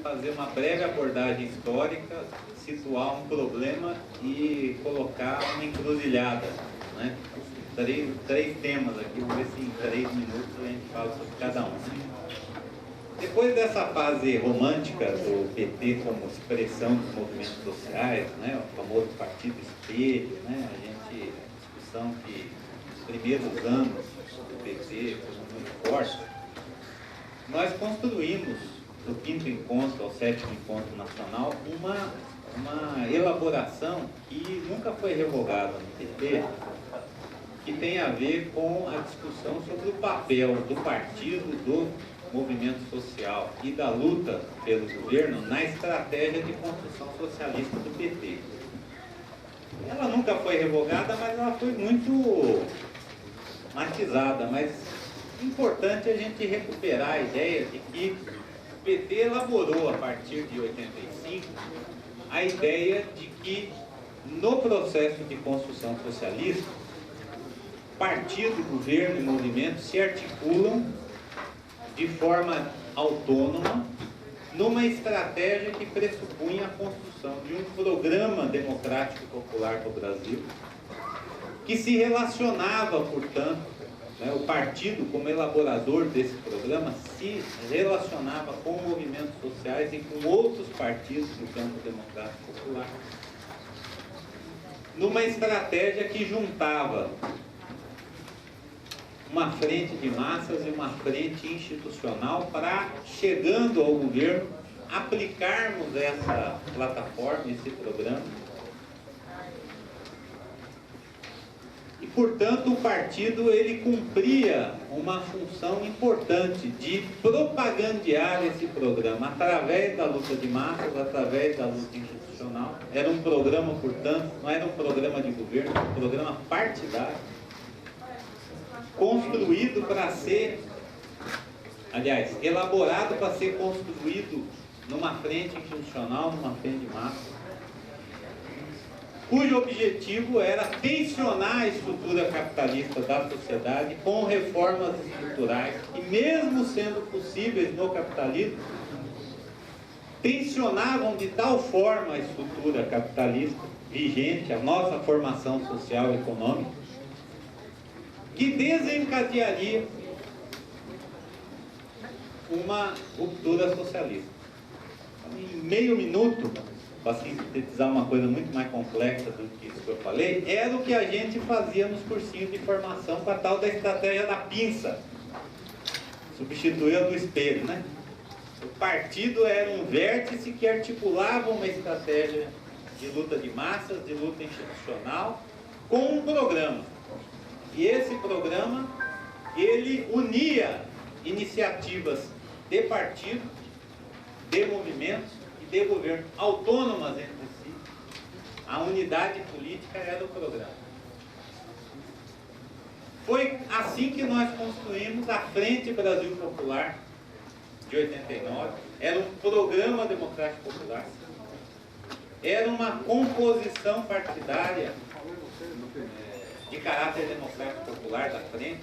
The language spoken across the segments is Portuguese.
fazer uma breve abordagem histórica, situar um problema e colocar uma encruzilhada, né? Três temas aqui, vamos ver se em 3 minutos a gente fala sobre cada um. Depois dessa fase romântica do PT como expressão dos movimentos sociais, né, o famoso partido espelho, né, a discussão que nos primeiros anos do PT foi muito forte, nós construímos do 5º encontro ao 7º encontro nacional uma elaboração que nunca foi revogada no PT, que tem a ver com a discussão sobre o papel do partido, do movimento social e da luta pelo governo na estratégia de construção socialista do PT. Ela nunca foi revogada, mas ela foi muito matizada, mas é importante a gente recuperar a ideia de que o PT elaborou, a partir de 85, a ideia de que no processo de construção socialista, partido, governo e movimento se articulam de forma autônoma numa estratégia que pressupunha a construção de um programa democrático popular do Brasil, que se relacionava, portanto, né, o partido, como elaborador desse programa, se relacionava com movimentos sociais e com outros partidos do campo democrático popular, numa estratégia que juntava uma frente de massas e uma frente institucional para, chegando ao governo, aplicarmos essa plataforma, esse programa. E, portanto, o partido ele cumpria uma função importante de propagandear esse programa através da luta de massas, através da luta institucional. Era um programa, portanto, não era um programa de governo, era um programa partidário, construído para ser, aliás, elaborado para ser construído numa frente institucional, numa frente de massa, cujo objetivo era tensionar a estrutura capitalista da sociedade com reformas estruturais que, mesmo sendo possíveis no capitalismo, tensionavam de tal forma a estrutura capitalista vigente, a nossa formação social e econômica, que desencadearia uma ruptura socialista. Em meio minuto, para sintetizar uma coisa muito mais complexa do que isso que eu falei, era o que a gente fazia nos cursinhos de formação com a tal da estratégia da pinça, substituiu a do espelho, né? O partido era um vértice que articulava uma estratégia de luta de massas, de luta institucional, com um programa. E esse programa, ele unia iniciativas de partido, de movimentos e de governo, autônomas entre si. A unidade política era o programa. Foi assim que nós construímos a Frente Brasil Popular de 89. Era um programa democrático popular. Era uma composição partidária de caráter democrático popular da frente,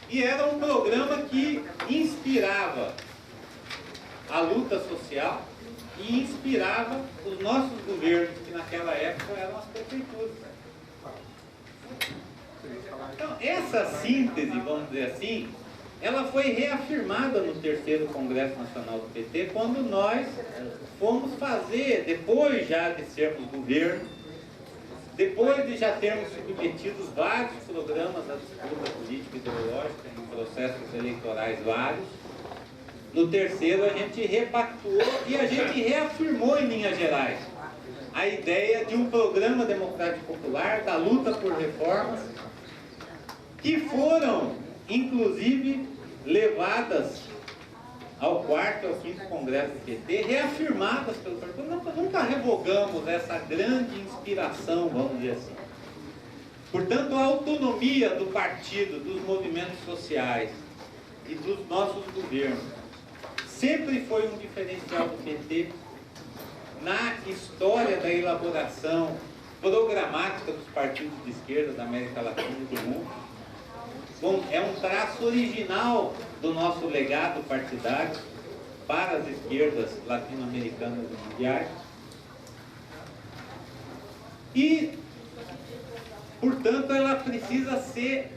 e era um programa que inspirava a luta social e inspirava os nossos governos, que naquela época eram as prefeituras. Então, essa síntese, vamos dizer assim, ela foi reafirmada no 3º Congresso Nacional do PT, quando nós fomos fazer, depois já de sermos governo, depois de já termos submetido vários programas à disputa política e ideológica, em processos eleitorais vários, no 3º a gente repactuou e a gente reafirmou em linhas gerais a ideia de um programa democrático popular, da luta por reformas, que foram, inclusive, levadas ao 4º e ao 5º Congresso do PT, reafirmadas pelo partido. Nunca revogamos essa grande inspiração, vamos dizer assim. Portanto, a autonomia do partido, dos movimentos sociais e dos nossos governos sempre foi um diferencial do PT na história da elaboração programática dos partidos de esquerda da América Latina e do mundo. Bom, é um traço original do nosso legado partidário, para as esquerdas latino-americanas e mundiais. E, portanto, ela precisa ser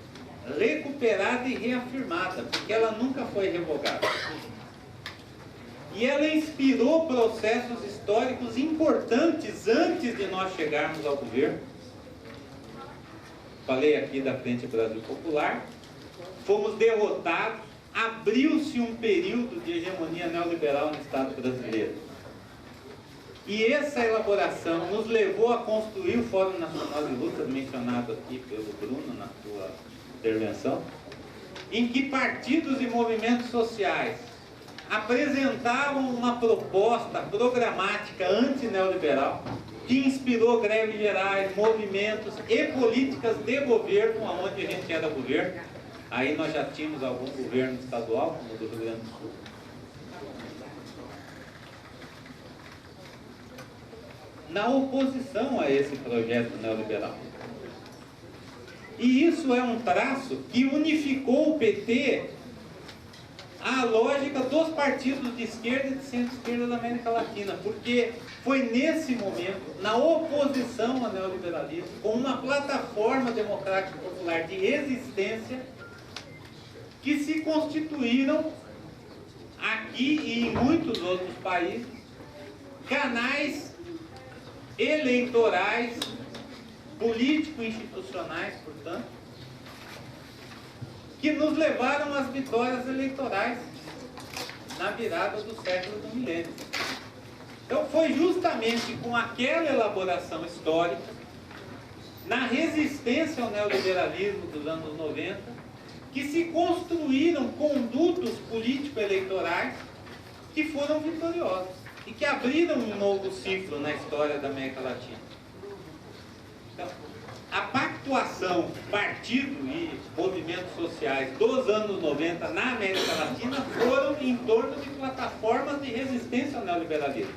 recuperada e reafirmada, porque ela nunca foi revogada. E ela inspirou processos históricos importantes antes de nós chegarmos ao governo. Falei aqui da Frente Brasil Popular. Fomos derrotados, abriu-se um período de hegemonia neoliberal no Estado brasileiro. E essa elaboração nos levou a construir o Fórum Nacional de Lutas, mencionado aqui pelo Bruno na sua intervenção, em que partidos e movimentos sociais apresentavam uma proposta programática antineoliberal que inspirou greves gerais, movimentos e políticas de governo, onde a gente era governo. Aí nós já tínhamos algum governo estadual, como o do Rio Grande do Sul. Na oposição a esse projeto neoliberal. E isso é um traço que unificou o PT à lógica dos partidos de esquerda e de centro-esquerda da América Latina, porque foi nesse momento, na oposição ao neoliberalismo, com uma plataforma democrática popular de resistência, que se constituíram aqui e em muitos outros países canais eleitorais, político-institucionais, portanto, que nos levaram às vitórias eleitorais na virada do século do milênio. Então foi justamente com aquela elaboração histórica, na resistência ao neoliberalismo dos anos 90, que se construíram condutos político-eleitorais que foram vitoriosos e que abriram um novo ciclo na história da América Latina. Então, a pactuação, partido e movimentos sociais dos anos 90 na América Latina foram em torno de plataformas de resistência ao neoliberalismo.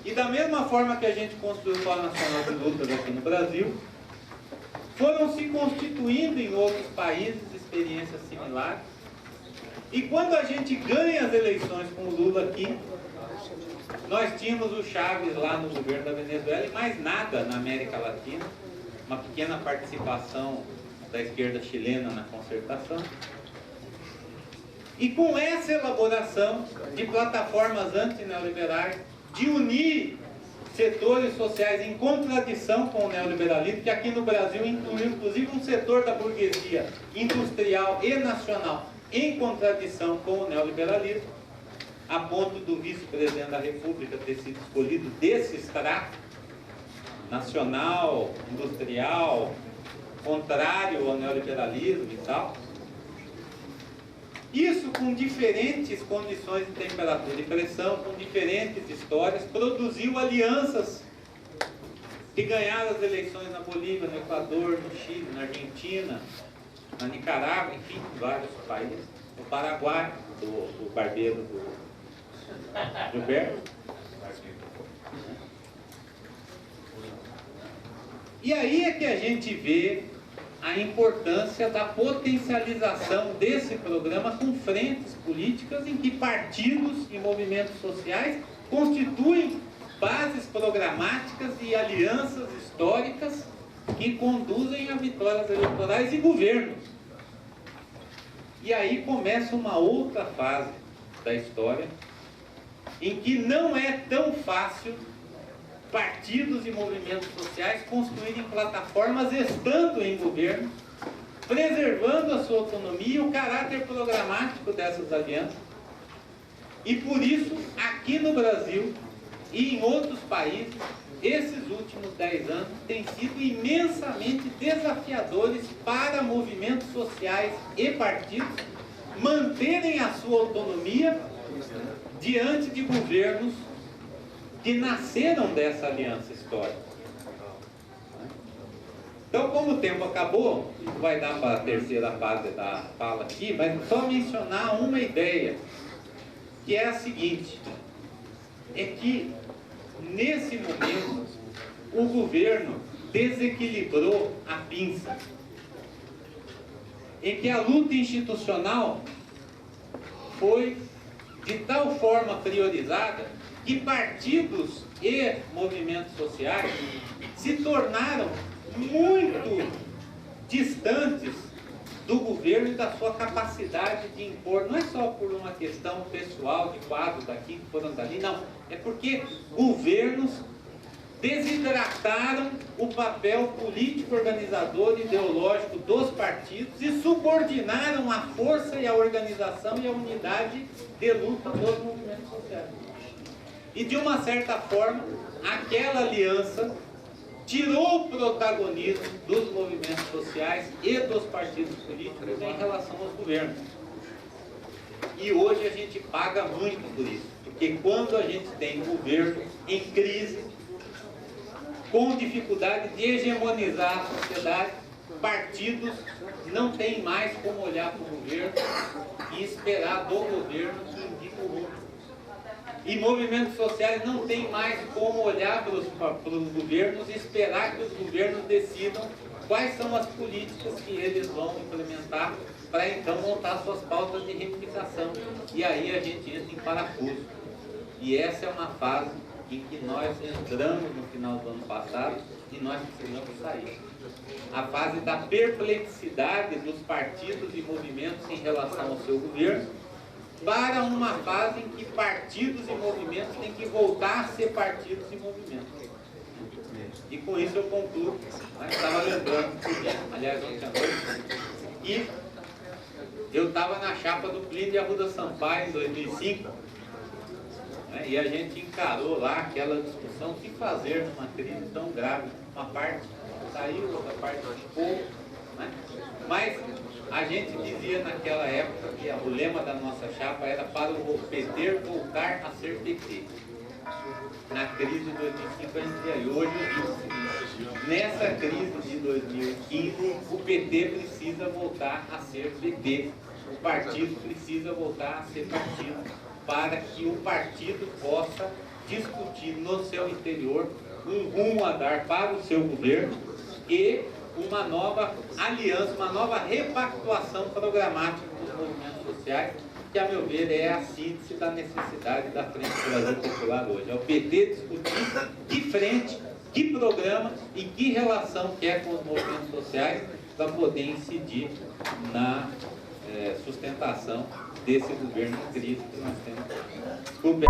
E da mesma forma que a gente construiu o Fórum Nacional de Lutas aqui no Brasil, foram se constituindo em outros países experiências similares. E quando a gente ganha as eleições com o Lula aqui, nós tínhamos o Chávez lá no governo da Venezuela e mais nada na América Latina, uma pequena participação da esquerda chilena na concertação. E com essa elaboração de plataformas antineoliberais, de unir setores sociais em contradição com o neoliberalismo, que aqui no Brasil incluiu inclusive um setor da burguesia industrial e nacional em contradição com o neoliberalismo, a ponto do vice-presidente da República ter sido escolhido desse extrato nacional, industrial, contrário ao neoliberalismo e tal. Isso com diferentes condições de temperatura e pressão, com diferentes histórias, produziu alianças que ganharam as eleições na Bolívia, no Equador, no Chile, na Argentina, na Nicarágua, enfim, em vários países. No Paraguai, do barbeiro do Gilberto. E aí é que a gente vê a importância da potencialização desse programa com frentes políticas em que partidos e movimentos sociais constituem bases programáticas e alianças históricas que conduzem a vitórias eleitorais e governos. E aí começa uma outra fase da história em que não é tão fácil partidos e movimentos sociais construírem plataformas estando em governo, preservando a sua autonomia e o caráter programático dessas alianças. E por isso, aqui no Brasil e em outros países, esses últimos 10 anos têm sido imensamente desafiadores para movimentos sociais e partidos manterem a sua autonomia diante de governos que nasceram dessa aliança histórica. Então, como o tempo acabou, vai dar para a terceira fase da fala aqui, mas só mencionar uma ideia, que é a seguinte, é que nesse momento o governo desequilibrou a pinça, em que a luta institucional foi de tal forma priorizada que partidos e movimentos sociais se tornaram muito distantes do governo e da sua capacidade de impor, não é só por uma questão pessoal de quadros daqui, que foram dali, não, é porque governos desidrataram o papel político, organizador e ideológico dos partidos e subordinaram a força e a organização e a unidade de luta dos movimentos sociais. E de uma certa forma, aquela aliança tirou o protagonismo dos movimentos sociais e dos partidos políticos em relação aos governos. E hoje a gente paga muito por isso, porque quando a gente tem um governo em crise, com dificuldade de hegemonizar a sociedade, partidos não têm mais como olhar para o governo e esperar do governo que indique o rumo. E movimentos sociais não têm mais como olhar para os governos e esperar que os governos decidam quais são as políticas que eles vão implementar para então montar suas pautas de reivindicação. E aí a gente entra em parafuso. E essa é uma fase em que nós entramos no final do ano passado e nós precisamos sair. A fase da perplexidade dos partidos e movimentos em relação ao seu governo, para uma fase em que partidos e movimentos têm que voltar a ser partidos e movimentos. E com isso eu concluo. Estava lembrando, aliás, ontem à noite, e eu estava na chapa do Plínio de Arruda Sampaio em 2005, né, e a gente encarou lá aquela discussão, o que fazer numa crise tão grave. Uma parte saiu, outra parte ficou, né? Mas a gente dizia naquela época que o lema da nossa chapa era para o PT voltar a ser PT. Na crise de 2005 a gente dizia, e hoje eu digo o seguinte, nessa crise de 2015 o PT precisa voltar a ser PT, o partido precisa voltar a ser partido, para que o partido possa discutir no seu interior um rumo a dar para o seu governo e uma nova aliança, uma nova repactuação programática dos movimentos sociais, que, a meu ver, é a síntese da necessidade da Frente do Brasil Popular hoje. É o PT discutir que frente, que programa e que relação quer com os movimentos sociais para poder incidir na sustentação desse governo em crise que nós temos. Desculpe.